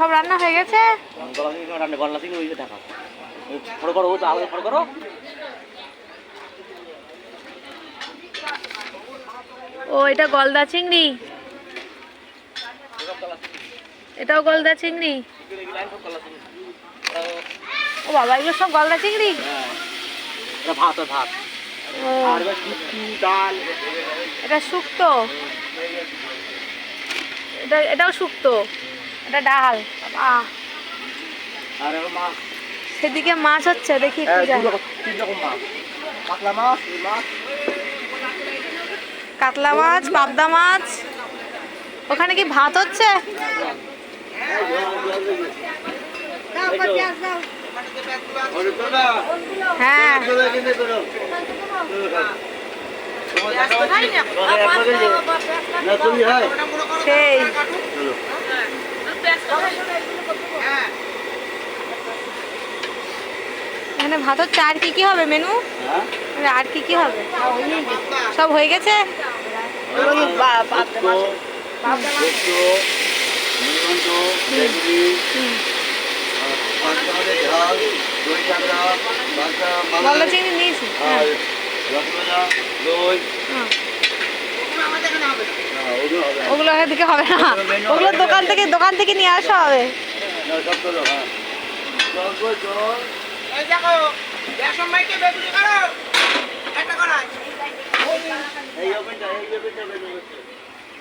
সব রান্না হয়ে গেছে। ও এটা গলদা চিংড়ি, এটাও গলদা চিংড়ি। ও বাবা, এগুলো সব গলদা চিংড়ি। ভাত ভাত ডাল, এটা শুক্তো, এটাও শুক্তো, এটা ডাল। সেদিকে মাছ হচ্ছে, দেখি একটু যাই। কাতলা মাছ, পাবদা মাছ। ওখানে কি ভাত হচ্ছে? হ্যাঁ, সেই এখানে ভাত হচ্ছে। আর কি কি হবে মেনু? আর কি কি হবে? সব হয়ে গেছে। গলদা চিংড়ি নিয়েছি। ওগুলো এদিকে হবে না, ওগুলো দোকান থেকে নিয়ে আসা হবে।